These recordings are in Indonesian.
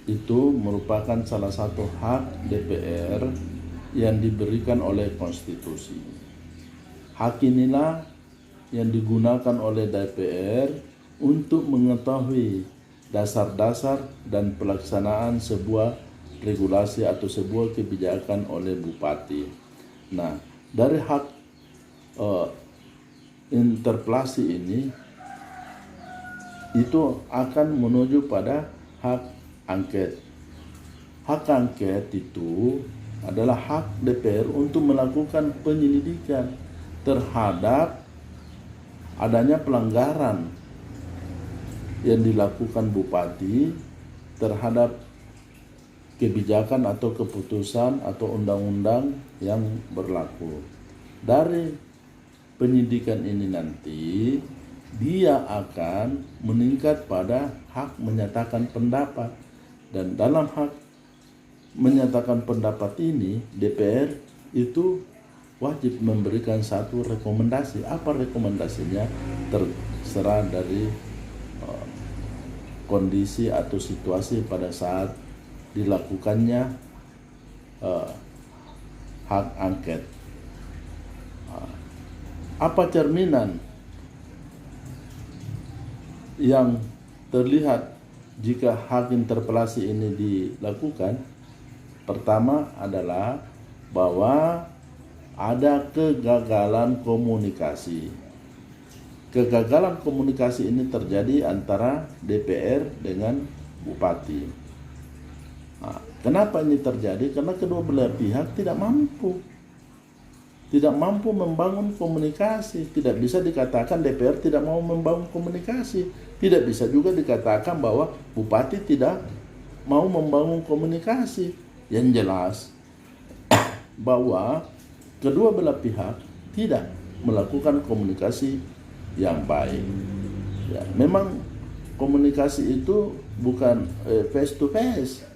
itu merupakan salah satu hak DPR yang diberikan oleh konstitusi. Hak inilah yang digunakan oleh DPR untuk mengetahui dasar-dasar dan pelaksanaan sebuah regulasi atau sebuah kebijakan oleh bupati. Nah, dari hak interpelasi ini itu akan menuju pada hak angket. Hak angket itu adalah hak DPR untuk melakukan penyelidikan terhadap adanya pelanggaran yang dilakukan bupati terhadap kebijakan atau keputusan atau undang-undang yang berlaku. Dari penyidikan ini nanti dia akan meningkat pada hak menyatakan pendapat, dan dalam hak menyatakan pendapat ini DPR itu wajib memberikan satu rekomendasi. Apa rekomendasinya terserah dari kondisi atau situasi pada saat dilakukannya hak angket. Apa cerminan yang terlihat jika hak interpelasi ini dilakukan? Pertama adalah bahwa ada kegagalan komunikasi. Kegagalan komunikasi ini terjadi antara DPR dengan bupati. Nah, kenapa ini terjadi? Karena kedua belah pihak tidak mampu membangun komunikasi. Tidak bisa dikatakan DPR tidak mau membangun komunikasi. Tidak bisa juga dikatakan bahwa bupati tidak mau membangun komunikasi. Yang jelas bahwa kedua belah pihak tidak melakukan komunikasi yang baik. Ya, memang komunikasi itu bukan face to face.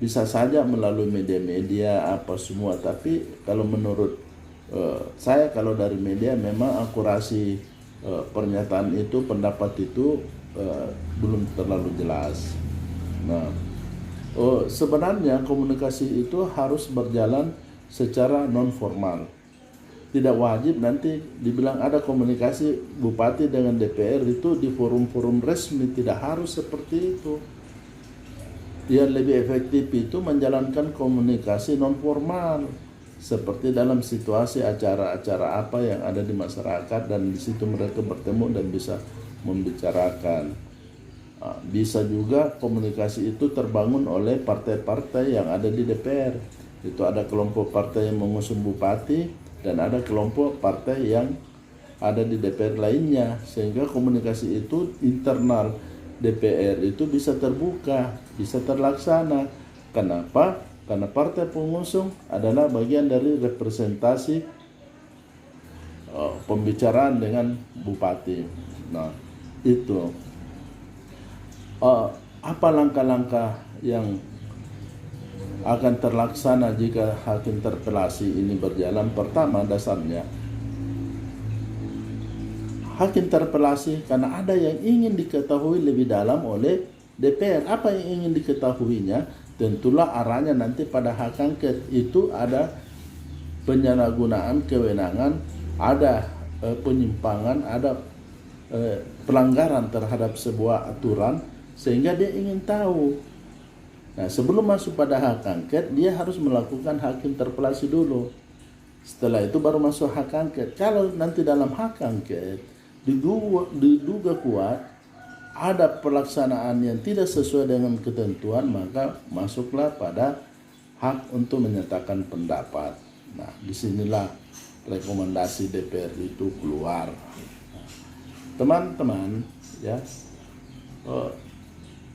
Bisa saja melalui media-media apa semua, tapi kalau menurut saya, kalau dari media memang akurasi pernyataan itu, pendapat itu belum terlalu jelas. Nah, sebenarnya komunikasi itu harus berjalan secara non formal. Tidak wajib nanti dibilang ada komunikasi bupati dengan DPR itu di forum-forum resmi, tidak harus seperti itu. Yang lebih efektif itu menjalankan komunikasi non formal, seperti dalam situasi acara-acara apa yang ada di masyarakat, dan di situ mereka bertemu dan bisa membicarakan. Bisa juga komunikasi itu terbangun oleh partai-partai yang ada di DPR. Itu ada kelompok partai yang mengusung bupati dan ada kelompok partai yang ada di DPR lainnya, sehingga komunikasi itu internal DPR itu bisa terbuka, bisa terlaksana. Kenapa? Karena partai pengusung adalah bagian dari representasi pembicaraan dengan bupati. Nah, itu apa langkah-langkah yang akan terlaksana jika hak interpelasi ini berjalan? Pertama, dasarnya hak interpelasi karena ada yang ingin diketahui lebih dalam oleh DPR. Apa yang ingin diketahuinya? Tentulah arahnya nanti pada hak angket itu ada penyalahgunaan kewenangan, ada penyimpangan, ada pelanggaran terhadap sebuah aturan, sehingga dia ingin tahu. Nah, sebelum masuk pada hak angket, dia harus melakukan hak interpelasi dulu. Setelah itu baru masuk hak angket. Kalau nanti dalam hak angket diduga kuat ada pelaksanaan yang tidak sesuai dengan ketentuan, maka masuklah pada hak untuk menyatakan pendapat. Nah, disinilah rekomendasi DPR itu keluar. Teman-teman, ya,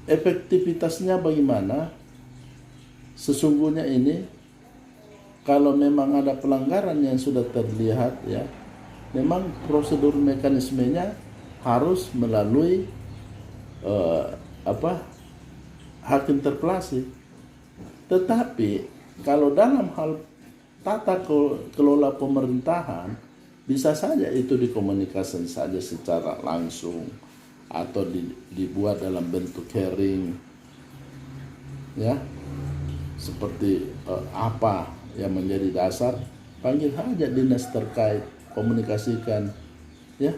efektivitasnya bagaimana? Sesungguhnya ini kalau memang ada pelanggaran yang sudah terlihat, ya, memang prosedur mekanismenya harus melalui hak interpelasi. Tetapi kalau dalam hal tata kelola pemerintahan, bisa saja itu dikomunikasikan saja secara langsung atau dibuat dalam bentuk hearing ya, seperti apa yang menjadi dasar, panggil saja dinas terkait, komunikasikan, ya.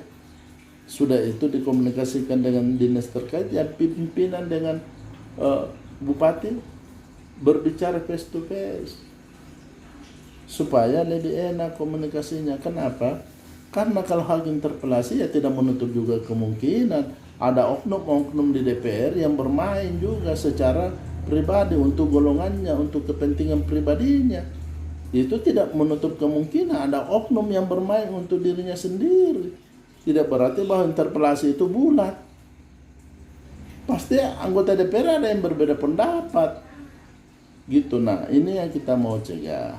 Sudah itu dikomunikasikan dengan dinas terkait, ya pimpinan dengan bupati berbicara face to face supaya lebih enak komunikasinya. Kenapa? Karena kalau hak interpelasi ya tidak menutup juga kemungkinan ada oknum-oknum di DPR yang bermain juga secara pribadi untuk golongannya, untuk kepentingan pribadinya. Itu tidak menutup kemungkinan ada oknum yang bermain untuk dirinya sendiri. Tidak berarti bahwa interpelasi itu bulat. Pasti anggota DPR ada yang berbeda pendapat. Gitu. Nah, ini yang kita mau cegah.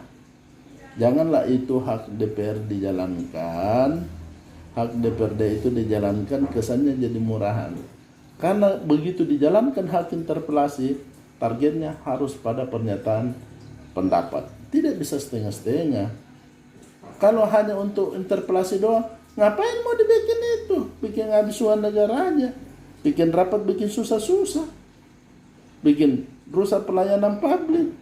Janganlah itu hak DPR dijalankan, hak DPRD itu dijalankan kesannya jadi murahan. Karena begitu dijalankan hak interpelasi, targetnya harus pada pernyataan pendapat. Tidak bisa setengah-setengah. Kalau hanya untuk interpelasi doang, ngapain mau dibikin itu? Bikin abisuan negara aja. Bikin rapat, bikin susah-susah. Bikin rusak pelayanan publik.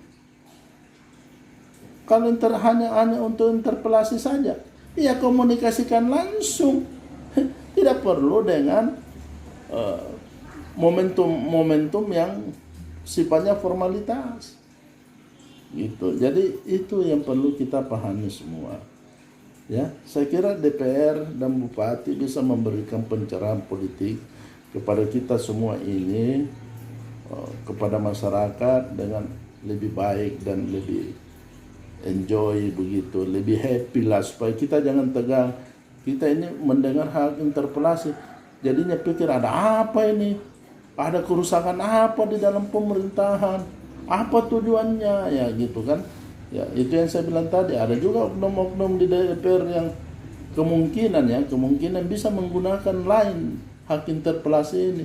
Kalau hanya untuk interpelasi saja, ya komunikasikan langsung. Tidak perlu dengan momentum-momentum yang sifatnya formalitas. Gitu. Jadi itu yang perlu kita pahami semua. Ya, saya kira DPR dan Bupati bisa memberikan pencerahan politik kepada kita semua ini, kepada masyarakat dengan lebih baik dan lebih enjoy begitu, lebih happy lah, supaya kita jangan tegang. Kita ini mendengar hak interpelasi, jadinya pikir ada apa ini, ada kerusakan apa di dalam pemerintahan, apa tujuannya, ya gitu kan. Ya itu yang saya bilang tadi, ada juga oknum-oknum di DPR yang kemungkinan bisa menggunakan lain hak interpelasi ini.